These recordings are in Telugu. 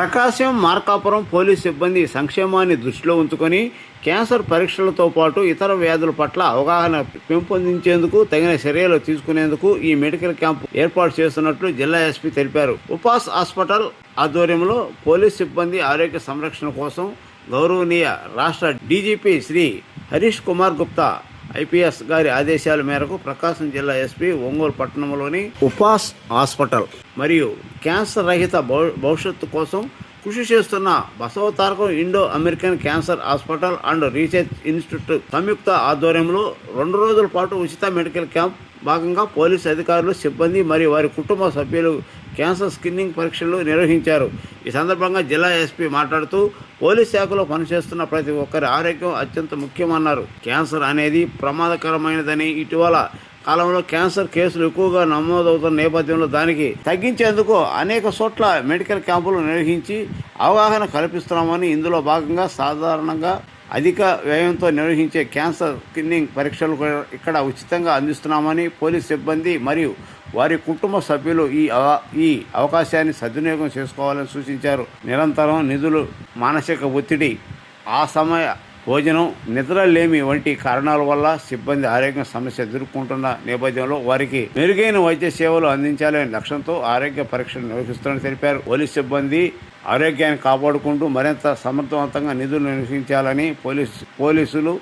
ప్రకాశం మార్కాపురం పోలీస్ సిబ్బంది సంక్షేమాన్ని దృష్టిలో ఉంచుకొని క్యాన్సర్ పరీక్షలతో పాటు ఇతర వ్యాధుల పట్ల అవగాహన పెంపొందించేందుకు తగిన చర్యలు తీసుకునేందుకు ఈ మెడికల్ క్యాంపు ఏర్పాటు చేస్తున్నట్లు జిల్లా ఎస్పీ తెలిపారు. ఉపాస్ హాస్పిటల్ ఆధ్వర్యంలో పోలీస్ సిబ్బంది ఆరోగ్య సంరక్షణ కోసం గౌరవనీయ రాష్ట్ర డీజీపీ శ్రీ హరీష్ కుమార్ గుప్తా ఐపీఎస్ గారి ఆదేశాల మేరకు ప్రకాశం జిల్లా ఎస్పీ ఒంగోలు పట్టణంలోని ఉపాస్ హాస్పిటల్ మరియు క్యాన్సర్ రహిత భవిష్యత్తు కోసం కృషి చేస్తున్న Basavatarakam Indo American cancer hospital and research institute సంయుక్త ఆధ్వర్యంలో 2 రోజుల పాటు ఉచిత మెడికల్ క్యాంప్ భాగంగా పోలీసు అధికారులు, సిబ్బంది మరియు వారి కుటుంబ సభ్యులు క్యాన్సర్ స్క్రీనింగ్ పరీక్షలు నిర్వహించారు. ఈ సందర్భంగా జిల్లా ఎస్పీ మాట్లాడుతూ పోలీస్ శాఖలో పనిచేస్తున్న ప్రతి ఒక్కరి ఆరోగ్యం అత్యంత ముఖ్యమన్నారు. క్యాన్సర్ అనేది ప్రమాదకరమైనదని, ఇటీవల కాలంలో క్యాన్సర్ కేసులు ఎక్కువగా నమోదవుతున్న నేపథ్యంలో దానికి తగ్గించేందుకు అనేక చోట్ల మెడికల్ క్యాంపులు నిర్వహించి అవగాహన కల్పిస్తున్నామని, ఇందులో భాగంగా సాధారణంగా అధిక వ్యయంతో నిర్వహించే క్యాన్సర్ స్క్రీనింగ్ పరీక్షలు ఇక్కడ ఉచితంగా అందిస్తున్నామని, పోలీస్ సిబ్బంది మరియు వారి కుటుంబ సభ్యులు ఈ అవకాశాన్ని సద్వినియోగం చేసుకోవాలని సూచించారు. నిరంతరం నిధులు, మానసిక ఒత్తిడి, ఆ సమయ భోజనం, నిద్రలేమి వంటి కారణాల వల్ల సిబ్బంది ఆరోగ్య సమస్య ఎదుర్కొంటున్న నేపథ్యంలో వారికి మెరుగైన వైద్య సేవలు అందించాలనే లక్ష్యంతో ఆరోగ్య పరీక్షలు నిర్వహిస్తున్నట్టు తెలిపారు. పోలీస్ సిబ్బంది ఆరోగ్యాన్ని కాపాడుకుంటూ మరింత సమర్థవంతంగా నిధులు నిర్వహించాలని, పోలీసులు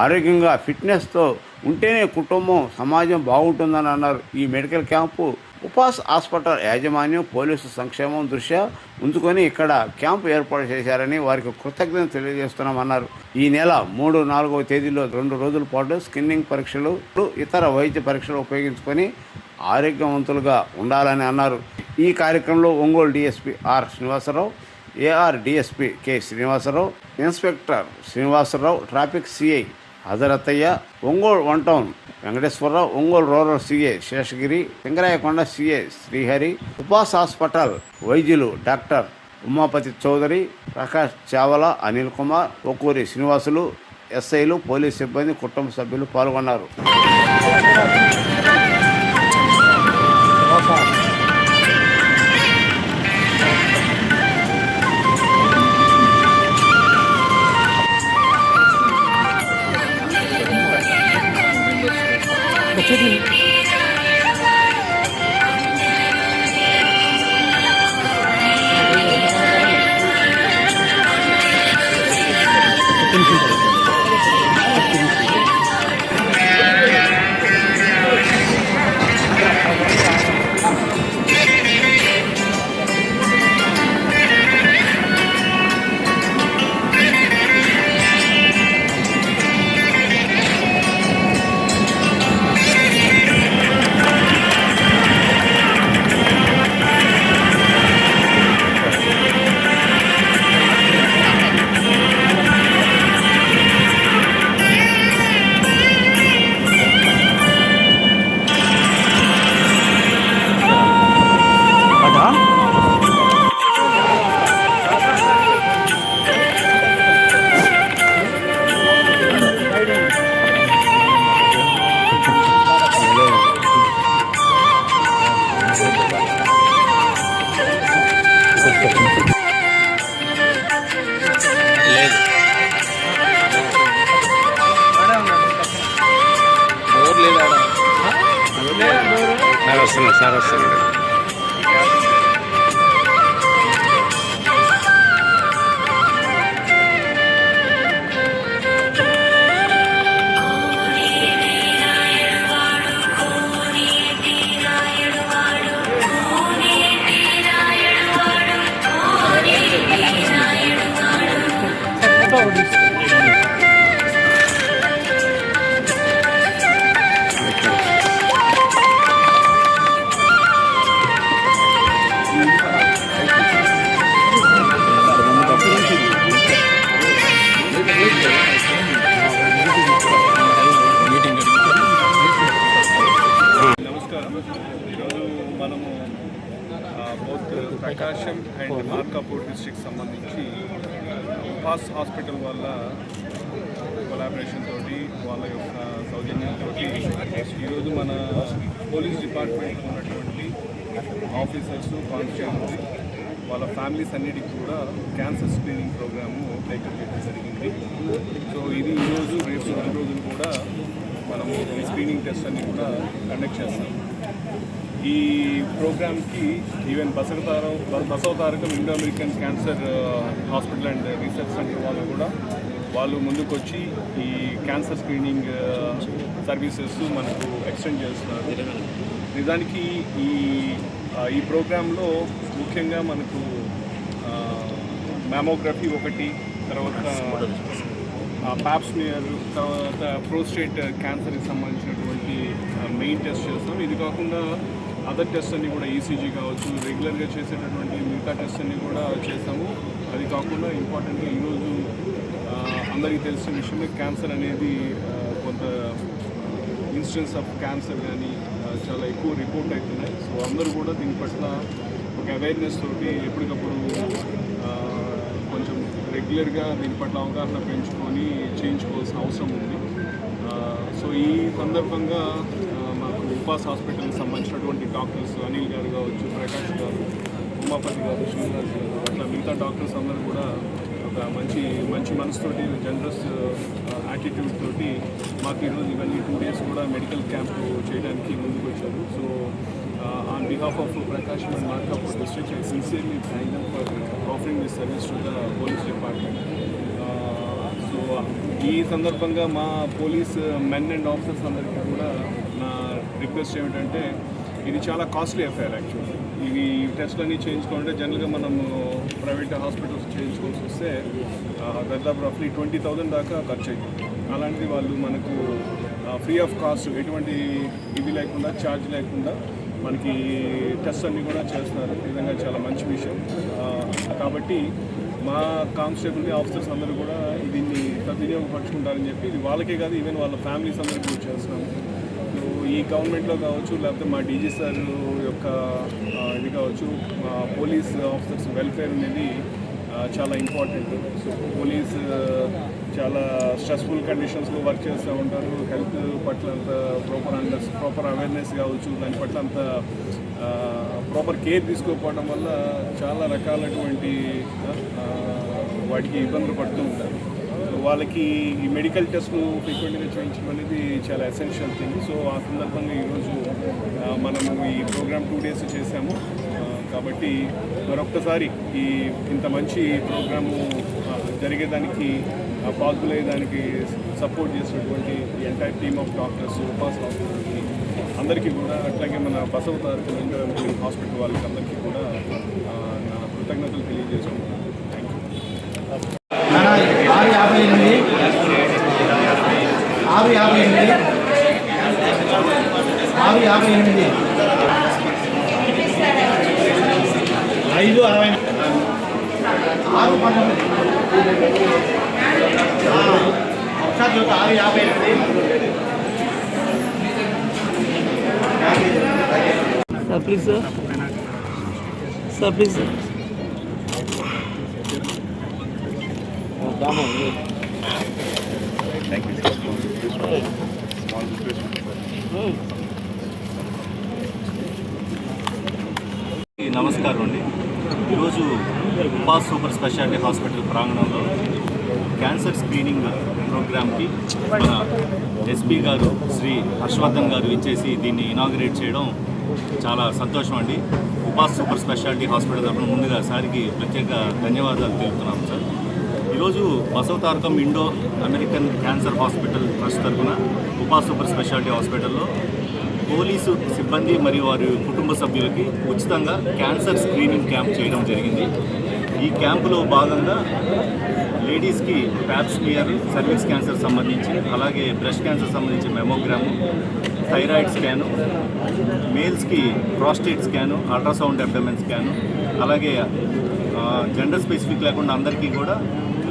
ఆరోగ్యంగా ఫిట్నెస్తో ఉంటేనే కుటుంబం, సమాజం బాగుంటుందని అన్నారు. ఈ మెడికల్ క్యాంపు ఉపాస్ హాస్పిటల్ యాజమాన్యం పోలీసు సంక్షేమం దృష్ట్యా ఉంచుకొని ఇక్కడ క్యాంపు ఏర్పాటు చేశారని వారికి కృతజ్ఞతలు తెలియజేస్తున్నామన్నారు. ఈ నెల 3, 4వ తేదీలో 2 రోజుల పాటు స్క్రీనింగ్ పరీక్షలు, ఇతర వైద్య పరీక్షలు ఉపయోగించుకొని ఆరోగ్యవంతులుగా ఉండాలని అన్నారు. ఈ కార్యక్రమంలో Ongole DSP R Srinivasarao, AR DSP K Srinivasarao, inspector Srinivasarao, traffic CI Hazarathaiah, Ongole 1 town Venkateswararao, Ongole rural CA Seshagiri, Singarayakonda CA Srihari, Upas hospital వైద్యులు డాక్టర్ ఉమాపతి చౌదరి, ప్రకాష్ చావల, అనిల్ కుమార్, ఒక్కూరి శ్రీనివాసులు, ఎస్ఐలు, పోలీస్ సిబ్బంది, కుటుంబ సభ్యులు పాల్గొన్నారు. సార్ వస్తున్నాడు. ప్రకాశం అండ్ మార్కాపూర్ డిస్ట్రిక్ట్ సంబంధించి ఉపాస్ హాస్పిటల్ వాళ్ళ కొలాబరేషన్ తోటి, వాళ్ళ యొక్క సౌజన్యంతో ఈరోజు మన పోలీస్ డిపార్ట్మెంట్లో ఉన్నటువంటి ఆఫీసర్స్, కానిస్టేబుల్స్ వాళ్ళ ఫ్యామిలీస్ అన్నిటికీ కూడా క్యాన్సర్ స్క్రీనింగ్ ప్రోగ్రాము టేకప్ చేయడం జరిగింది. సో ఇది ఈరోజు రేపు 2 రోజులు కూడా మనము ఈ స్క్రీనింగ్ టెస్ట్ అన్ని కూడా కండక్ట్ చేస్తాం. ఈ ప్రోగ్రామ్కి even Basavatarakam Indo American cancer hospital and research centre వాళ్ళు ముందుకొచ్చి ఈ క్యాన్సర్ స్క్రీనింగ్ సర్వీసెస్ మనకు ఎక్స్టెండ్ చేస్తున్నారు. నిజానికి ఈ ప్రోగ్రాంలో ముఖ్యంగా మనకు మ్యామోగ్రఫీ ఒకటి, తర్వాత పాప్స్మియర్, తర్వాత ప్రోస్టేట్ క్యాన్సర్కి సంబంధించినటువంటి మెయిన్ టెస్ట్ చేస్తాం. ఇది కాకుండా అదర్ టెస్ట్ అన్ని కూడా ఈసీజీ కావచ్చు, రెగ్యులర్గా చేసేటటువంటి మిగతా టెస్ట్ అన్ని కూడా చేస్తాము. అది కాకుండా ఇంపార్టెంట్గా ఈరోజు అందరికీ తెలిసిన విషయమే క్యాన్సర్ అనేది కొంత ఇన్సిడెన్స్ ఆఫ్ క్యాన్సర్ కానీ చాలా ఎక్కువ రిపోర్ట్ అవుతున్నాయి. సో అందరూ కూడా దీని పట్ల ఒక అవేర్నెస్ తోటి ఎప్పటికప్పుడు కొంచెం రెగ్యులర్గా దీని పట్ల అవగాహన పెంచుకొని చేయించుకోవాల్సిన అవసరం ఉంది. సో ఈ సందర్భంగా మాకు ఉపాస్ హాస్పిటల్కి సంబంధించినటువంటి డాక్టర్స్ అనిల్ గారు కావచ్చు, ప్రకాష్ గారు, ఉమాపతి గారు, శ్రీనివాస్ గారు, అట్లా మిగతా డాక్టర్స్ అందరూ కూడా ఒక మంచి మనసుతోటి, జనరస్ యాటిట్యూడ్ తోటి మాకు ఈరోజు ఇవన్నీ 2 days కూడా మెడికల్ క్యాంప్ చేయడానికి ముందుకు వచ్చారు. So on behalf of Prakasam and Markapur district I sincerely thank them for offering this service to the police department. So ఈ సందర్భంగా మా పోలీస్ మెన్ అండ్ ఆఫీసర్స్ అందరికీ కూడా నా రిక్వెస్ట్ ఏమిటంటే, ఇది చాలా కాస్ట్లీ అఫైర్ యాక్చువల్లీ. ఇవి టెస్ట్లన్నీ చేయించుకుంటే జనరల్గా మనము ప్రైవేట్ హాస్పిటల్స్ చేయించుకోవాల్సి వస్తే దాదాపు రఫ్లీ 20,000 దాకా ఖర్చు అవుతుంది. అలాంటిది వాళ్ళు మనకు ఫ్రీ ఆఫ్ కాస్ట్, ఎటువంటి ఇది లేకుండా, ఛార్జ్ లేకుండా మనకి టెస్ట్ అన్నీ కూడా చేస్తున్నారు. నిజంగా చాలా మంచి విషయం. కాబట్టి మా కానిస్టేబుల్ ఆఫీసర్స్ అందరూ కూడా దీన్ని సద్వినియోగపరుచుకుంటారని చెప్పి, ఇది వాళ్ళకే కాదు ఈవెన్ వాళ్ళ ఫ్యామిలీస్ అందరికీ కూడా చేస్తున్నాము. సో ఈ గవర్నమెంట్లో కావచ్చు, లేకపోతే మా డీజీ సార్ యొక్క ఇది కావచ్చు, మా పోలీస్ ఆఫీసర్స్ వెల్ఫేర్ అనేది చాలా ఇంపార్టెంట్. సో పోలీస్ చాలా స్ట్రెస్ఫుల్ కండిషన్స్లో వర్క్ చేస్తూ ఉంటారు. హెల్త్ పట్ల అంత ప్రాపర్ అవేర్నెస్ కావచ్చు, దాని పట్ల అంత ప్రాపర్ కేర్ తీసుకోకపోవడం వల్ల చాలా రకాలటువంటి వాటికి ఇబ్బందులు పడుతూ ఉంటారు. వాళ్ళకి ఈ మెడికల్ టెస్ట్లు ఫ్రీక్వెంట్గా చేయించడం అనేది చాలా ఎసెన్షియల్ థింగ్. సో ఆ సందర్భంగా ఈరోజు మనము ఈ ప్రోగ్రామ్ 2 days చేశాము. కాబట్టి మరొక్కసారి ఇంత మంచి ప్రోగ్రాము జరిగేదానికి, పాజిబుల్ అయ్యేదానికి సపోర్ట్ చేసినటువంటి ఈ ఎంటైర్ టీమ్ ఆఫ్ డాక్టర్స్, ఉపాస్ హాస్పిటల్కి అందరికీ కూడా, అట్లాగే మన బసవతారకం ఇండో అమెరికన్ హాస్పిటల్ వాళ్ళకి అందరికీ కూడా నా కృతజ్ఞతలు తెలియజేసుకుంటున్నాను. Thank you. 6 please sir. Sir please sir. నమస్కారం అండి. ఈరోజు ఉపాస్ సూపర్ స్పెషాలిటీ హాస్పిటల్ ప్రాంగణంలో క్యాన్సర్ స్క్రీనింగ్ ప్రోగ్రామ్కి మన ఎస్పీ గారు శ్రీ హర్షవర్ధన్ గారు ఇచ్చేసి దీన్ని ఇనాగ్రేట్ చేయడం చాలా సంతోషం అండి. ఉపాస్ సూపర్ స్పెషాలిటీ హాస్పిటల్ తరఫున ముందుగా సారికి ప్రత్యేక ధన్యవాదాలు తెలుపుతున్నాము సార్. ఈరోజు Basavatarakam Indo American cancer hospital trust తరఫున ఉపాస్ సూపర్ స్పెషాలిటీ హాస్పిటల్లో పోలీసు సిబ్బంది మరియు వారి కుటుంబ సభ్యులకి ఉచితంగా క్యాన్సర్ స్క్రీనింగ్ క్యాంప్ చేయడం జరిగింది. ఈ క్యాంపులో భాగంగా లేడీస్కి ప్యాప్స్మియర్, సర్వీక్స్ క్యాన్సర్ సంబంధించి, అలాగే బ్రెస్ట్ క్యాన్సర్ సంబంధించి మెమోగ్రాము, థైరాయిడ్ స్కాను, మేల్స్కి prostate scan, ultrasound abdomen scan, అలాగే జెండర్ స్పెసిఫిక్ లేకుండా అందరికీ కూడా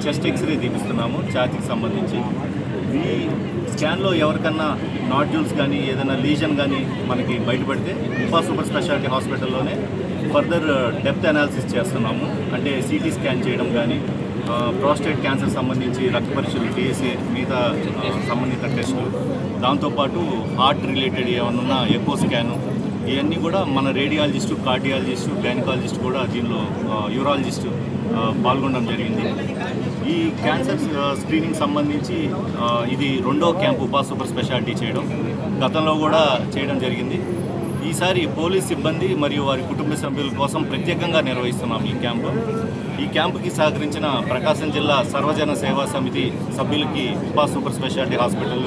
చెస్ట్ ఎక్స్రే తీపిస్తున్నాము ఛాతీకి సంబంధించి. ఈ స్కాన్లో ఎవరికన్నా నాడ్యూల్స్ కానీ ఏదైనా లీజన్ కానీ మనకి బయటపడితే ఉపాస్ సూపర్ స్పెషాలిటీ హాస్పిటల్లోనే ఫర్దర్ డెప్త్ అనాలిసిస్ చేస్తున్నాము. అంటే సిటీ స్కాన్ చేయడం కానీ, ప్రాస్టేట్ క్యాన్సర్ సంబంధించి రక్త పరీక్షలు, టీఎస్ఏ, మిగతా సంబంధిత టెస్టులు, దాంతోపాటు హార్ట్ రిలేటెడ్ ఏమన్నా ఎకో స్కాను, ఇవన్నీ కూడా మన రేడియాలజిస్టు, కార్డియాలజిస్టు, గైనకాలజిస్ట్ కూడా దీనిలో యూరాలజిస్టు పాల్గొనడం జరిగింది. ఈ క్యాన్సర్ స్క్రీనింగ్ సంబంధించి ఇది 2వ క్యాంపు ఉపాస్ సూపర్ స్పెషాలిటీ చేయడం, గతంలో కూడా చేయడం జరిగింది. ఈసారి పోలీస్ సిబ్బంది మరియు వారి కుటుంబ సభ్యుల కోసం ప్రత్యేకంగా నిర్వహిస్తున్నాం ఈ క్యాంపుకి సహకరించిన ప్రకాశం జిల్లా సర్వజన సేవా సమితి సభ్యులకి ఉపాస్ సూపర్ స్పెషాలిటీ హాస్పిటల్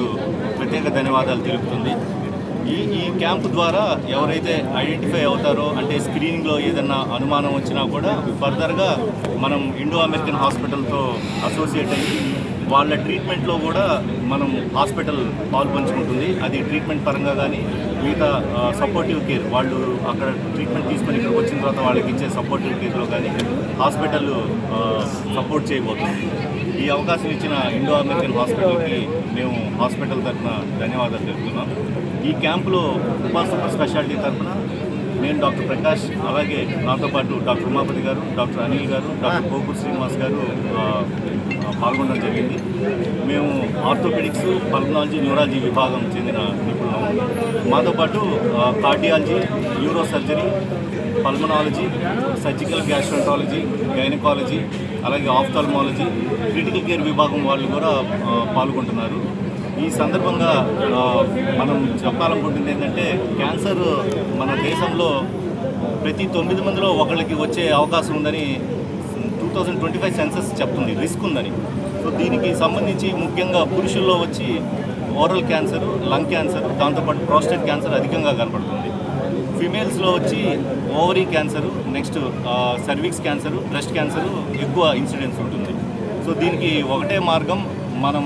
ప్రత్యేక ధన్యవాదాలు తెలుపుతుంది. ఈ క్యాంపు ద్వారా ఎవరైతే ఐడెంటిఫై అవుతారో, అంటే స్క్రీనింగ్లో ఏదన్నా అనుమానం వచ్చినా కూడా ఫర్దర్గా మనం ఇండో అమెరికన్ హాస్పిటల్తో అసోసియేట్ అయ్యి వాళ్ళ ట్రీట్మెంట్లో కూడా మనం హాస్పిటల్ పాల్పంచుకుంటుంది. అది ట్రీట్మెంట్ పరంగా కానీ మిగతా సపోర్టివ్ కేర్, వాళ్ళు అక్కడ ట్రీట్మెంట్ తీసుకొని ఇక్కడికి వచ్చిన తర్వాత వాళ్ళకి ఇచ్చే సపోర్టివ్ కేర్లో కానీ హాస్పిటల్ సపోర్ట్ చేయబోతుంది. ఈ అవకాశం ఇచ్చిన ఇండో అమెరికన్ హాస్పిటల్కి మేము హాస్పిటల్ తరఫున ధన్యవాదాలు తెలుపుతున్నాం. ఈ క్యాంపులో ఉపాస్ సూపర్ స్పెషాలిటీ తరఫున నేను డాక్టర్ ప్రకాష్, అలాగే నాతో పాటు డాక్టర్ ఉమాపతి గారు, డాక్టర్ అనిల్ గారు, డాక్టర్ కోకూర్ శ్రీనివాస్ గారు పాల్గొనడం జరిగింది. మేము ఆర్థోపెడిక్స్, పల్మనాలజీ, న్యూరాలజీ విభాగం చెందిన నిపుణులు. మాతో పాటు cardiology, neuro surgery, pulmonology, surgical gastroenterology, gynaecology, అలాగే ఆఫ్థాల్మాలజీ, క్రిటికల్ కేర్ విభాగం వాళ్ళు కూడా పాల్గొంటున్నారు. ఈ సందర్భంగా మనం చెప్పాలనుకుంటుంది ఏంటంటే, క్యాన్సర్ మన దేశంలో ప్రతి 9 మందిలో ఒకళ్ళకి వచ్చే అవకాశం ఉందని 2025 సెన్సస్ చెప్తుంది, రిస్క్ ఉందని. సో దీనికి సంబంధించి ముఖ్యంగా పురుషుల్లో వచ్చి ఓరల్ క్యాన్సర్, లంగ్ క్యాన్సర్, దాంతోపాటు ప్రోస్టేట్ క్యాన్సర్ అధికంగా కనపడుతుంది. ఫీమేల్స్లో వచ్చి ovary cancer, next cervix cancer, breast cancer ఎక్కువ ఇన్సిడెన్స్ ఉంటుంది. సో దీనికి ఒకటే మార్గం, మనం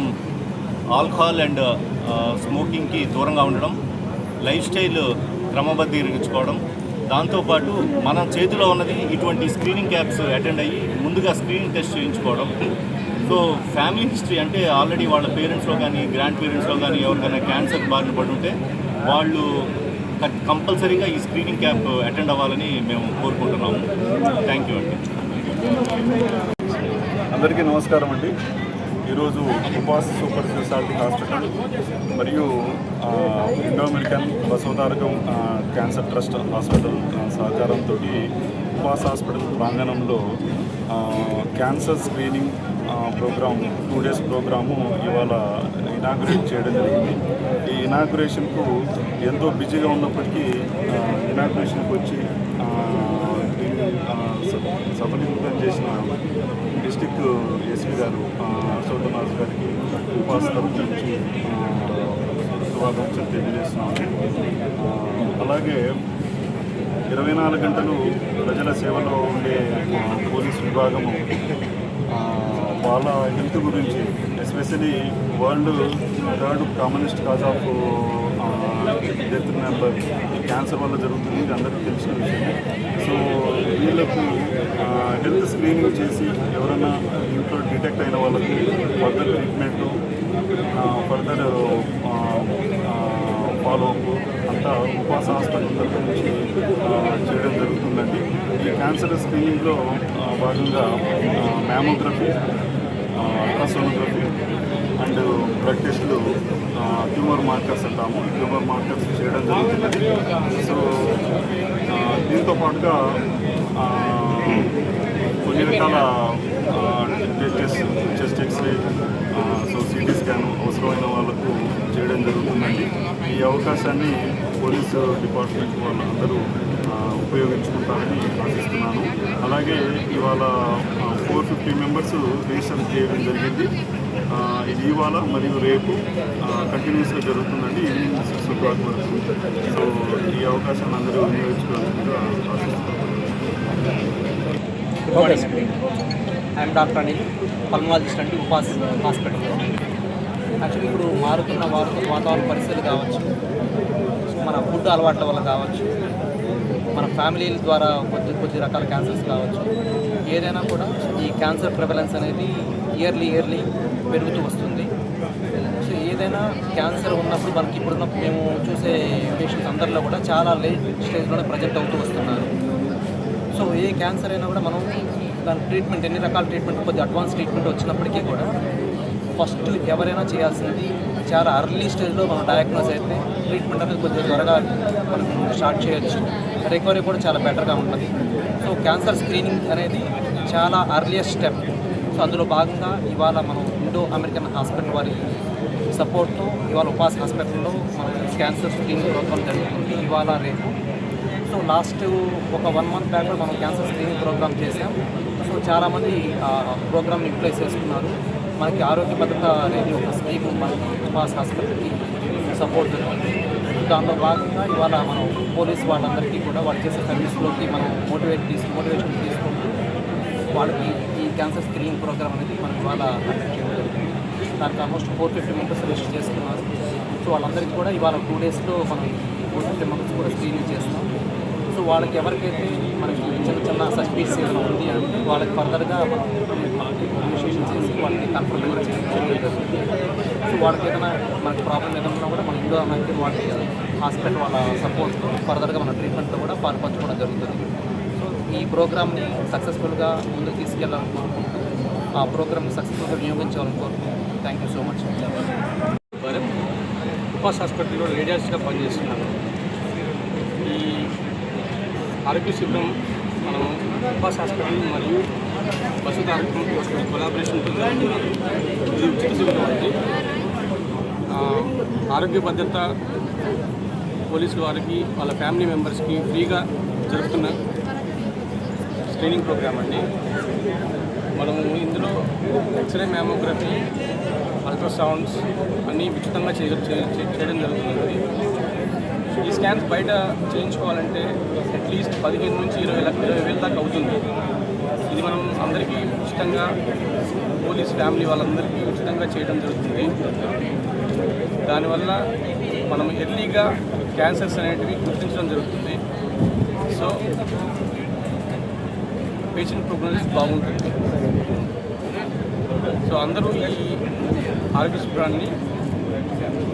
ఆల్కహాల్ అండ్ స్మోకింగ్కి దూరంగా ఉండడం, లైఫ్ స్టైల్ క్రమబద్ధీకరించుకోవడం, దాంతోపాటు మన చేతిలో ఉన్నది ఇటువంటి స్క్రీనింగ్ క్యాంప్స్ అటెండ్ అయ్యి ముందుగా స్క్రీనింగ్ టెస్ట్ చేయించుకోవడం. సో ఫ్యామిలీ హిస్టరీ, అంటే ఆల్రెడీ వాళ్ళ పేరెంట్స్లో కానీ గ్రాండ్ పేరెంట్స్లో కానీ ఎవరికైనా క్యాన్సర్ బారిన పడి ఉంటే వాళ్ళు కంపల్సరీగా ఈ స్క్రీనింగ్ క్యాంప్ అటెండ్ అవ్వాలని మేము కోరుకుంటున్నాము. థ్యాంక్ యూ అండి. అందరికీ నమస్కారం అండి. ఈరోజు ఉపాస్ సూపర్ స్పెషాలిటీ హాస్పిటల్ మరియు Indo American Basavatarakam cancer trust hospital సహకారంతో ఉపాస్ హాస్పిటల్ ప్రాంగణంలో cancer screening programme 2 days programme ఇవాళ ఇనాగ్రేట్ చేయడం జరిగింది. ఈ ఇనాగ్రేషన్కు ఎంతో బిజీగా ఉన్నప్పటికీ ఇనాగ్రేషన్కి వచ్చి సఫలీకృతం చేసిన డిస్టిక్ ఎస్పీ గారు అశోకనాథ్ గారికి ఉపాస్ తరఫు నుంచి శుభాకాంక్షలు తెలియజేస్తున్నాము. అలాగే 24 గంటలు ప్రజల సేవలో ఉండే పోలీస్ విభాగము వాళ్ళ హెల్త్ గురించి, especially world 3rd commonest cause of death number ఈ క్యాన్సర్ వల్ల జరుగుతుంది, ఇది అందరికీ తెలిసిన విషయం. సో వీళ్ళకు హెల్త్ స్క్రీనింగ్ చేసి ఎవరైనా ఇంట్లో డిటెక్ట్ అయిన వాళ్ళకి ఫర్దర్ ట్రీట్మెంటు, ఫర్దర్ ఫాలోఅప్ అంతా ఉపాస్ హాస్పిటల్ తరఫు నుంచి చేయడం జరుగుతుందండి. ఈ క్యాన్సర్ స్క్రీనింగ్లో భాగంగా మ్యామోగ్రఫీ, అల్ట్రాసోనోగ్రఫీ అండ్ బ్లడ్ టెస్టులు, ట్యూమర్ మార్కర్స్ అంటాము, ట్యూమర్ మార్కర్స్ చేయడం జరుగుతుంది. సో దీంతో పాటుగా కొన్ని రకాల chest X-ray, so CT scan అవసరమైన వాళ్ళకు చేయడం జరుగుతుందండి. ఈ అవకాశాన్ని పోలీసు డిపార్ట్మెంట్ వాళ్ళందరూ ఉపయోగించుకుంటారని ఆశిస్తున్నాను. అలాగే ఇవాళ 450 మెంబర్స్ రిజిస్టర్ చేయడం జరిగింది. ఇది ఇవాళ మరియు రేపు కంటిన్యూస్గా జరుగుతుందండి, ఈవినింగ్ 6 o'clock వరకు. సో ఈ అవకాశాన్ని అందరూ వినియోగించుకోవాల్సిందిగా ఆశిస్తున్నాను. ఐఎమ్ డాక్టర్ అనిల్, పల్మనాలజిస్ట్ అండి, ఉపాస్ హాస్పిటల్. యాక్చువల్లీ ఇప్పుడు మారుతున్న వాతావరణ పరిస్థితులు కావచ్చు, మన ఫుడ్ అలవాట్ల వల్ల కావచ్చు, మన ఫ్యామిలీల ద్వారా కొద్ది రకాల క్యాన్సర్స్ కావచ్చు, ఏదైనా కూడా ఈ క్యాన్సర్ ప్రివలెన్స్ అనేది ఇయర్లీ పెరుగుతూ వస్తుంది. సో ఏదైనా క్యాన్సర్ ఉన్నప్పుడు మనకి ఇప్పుడున్న మేము చూసే పేషెంట్స్ అందరిలో కూడా చాలా లేట్ స్టేజ్లోనే ప్రజెంట్ అవుతూ వస్తున్నారు. సో ఏ క్యాన్సర్ అయినా కూడా మనం దాని ట్రీట్మెంట్, ఎన్ని రకాల ట్రీట్మెంట్, కొద్ది అడ్వాన్స్ ట్రీట్మెంట్ వచ్చినప్పటికీ కూడా ఫస్ట్ ఎవరైనా చేయాల్సింది చాలా అర్లీ స్టేజ్లో మనం డయాగ్నోస్ అయితే ట్రీట్మెంట్ అనేది కొంచెం త్వరగా మనం స్టార్ట్ చేయొచ్చు, రికవరీ కూడా చాలా బెటర్గా ఉంటుంది. సో క్యాన్సర్ స్క్రీనింగ్ అనేది చాలా అర్లియస్ట్ స్టెప్. సో అందులో భాగంగా ఇవాళ మనం ఇండో అమెరికన్ హాస్పిటల్ వారి సపోర్ట్తో ఇవాళ ఉపాస్ హాస్పిటల్లో మనం క్యాన్సర్ స్క్రీనింగ్ ప్రోగ్రామ్ జరుగుతుంది ఇవాళ రేపు. సో లాస్ట్ ఒక 1 మంత్ బ్యాక్ మనం క్యాన్సర్ స్క్రీనింగ్ ప్రోగ్రామ్ చేసాం. సో చాలామంది ప్రోగ్రామ్ని యూటిలైజ్ చేసుకున్నారు. మనకి ఆరోగ్య భద్రత అనేది ఒక స్కీమ్ మనకి ఉపాస్ హాస్పిటల్కి సపోర్ట్ జరుగుతుంది. దాంట్లో భాగంగా ఇవాళ మనం పోలీస్ వాళ్ళందరికీ కూడా వాళ్ళు చేసే సర్వీస్లోకి మనం మోటివేషన్ తీసుకుంటూ వాళ్ళకి ఈ క్యాన్సర్ స్క్రీనింగ్ ప్రోగ్రామ్ అనేది మనం ఇవాళ కండక్ట్ చేయడం జరుగుతుంది. దానికి ఆల్మోస్ట్ 450 మెంబర్స్ రిజిస్టర్ చేసుకున్నారు. సో వాళ్ళందరికీ కూడా ఇవాళ 2 డేస్లో మనం 450 మెంబర్స్ కూడా స్క్రీనింగ్ చేస్తాం. సో వాళ్ళకి ఎవరికైతే మనకి చిన్న సస్పీస్ ఏదైనా ఉంది అంటే వాళ్ళకి ఫర్దర్గా మనం ఇనిషియేషన్ చేసి వాళ్ళకి కన్ఫర్మ్ చేయడం జరుగుతుంది. సో వాళ్ళకి ఏదైనా మనకి ప్రాబ్లం ఏదైనా కూడా మన ఇండో అమెరికన్ వాళ్ళకి హాస్పిటల్ వాళ్ళ సపోర్ట్తో ఫర్దర్గా మన ట్రీట్మెంట్లో కూడా పాల్పంచుకోవడం జరుగుతుంది. సో ఈ ప్రోగ్రామ్ని సక్సెస్ఫుల్గా ముందుకు తీసుకెళ్ళాలని కోరుకుంటూ ఆ ప్రోగ్రామ్ని సక్సెస్ఫుల్గా వినియోగించాలని కోరుకుంటున్నాను. Thank you so much. ఉపాస్ హాస్పిటల్లో రేడియాలజిస్ట్గా పనిచేస్తున్నాను. ఈ ఆరోగ్య శిబిరం మనం ఉపాస్ హాస్పిటల్ మరియు వసతి ఆరోగ్యం కొలాబరేషన్తో జరుగుతున్నారు. ఇది ఉచిత శిబిరం అండి. ఆరోగ్య భద్రత పోలీసుల వారికి వాళ్ళ ఫ్యామిలీ మెంబర్స్కి ఫ్రీగా జరుగుతున్న స్క్రీనింగ్ ప్రోగ్రామ్ అండి. మనము ఇందులో ఎక్స్రే, మ్యామోగ్రఫీ, అల్ట్రాసౌండ్స్ అన్నీ ఉచితంగా చేయడం జరుగుతుంది. ఈ స్కాన్స్ బయట చేయించుకోవాలంటే అట్లీస్ట్ 15 నుంచి 20 వేల దాకా అవుతుంది. ఇది మనం అందరికీ ఉచితంగా పోలీస్ ఫ్యామిలీ వాళ్ళందరికీ ఉచితంగా చేయడం జరుగుతుంది. దానివల్ల మనం ఎర్లీగా క్యాన్సర్స్ అనేటివి గుర్తించడం జరుగుతుంది. సో పేషెంట్ ప్రోగ్నోసిస్ బాగుంటుంది. సో అందరూ ఈ ఆరోగ్య శిబిరాన్ని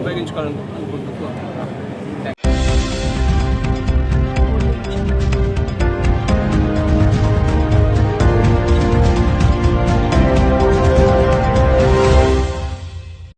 ఉపయోగించుకోవాలనుకుంటున్నాను.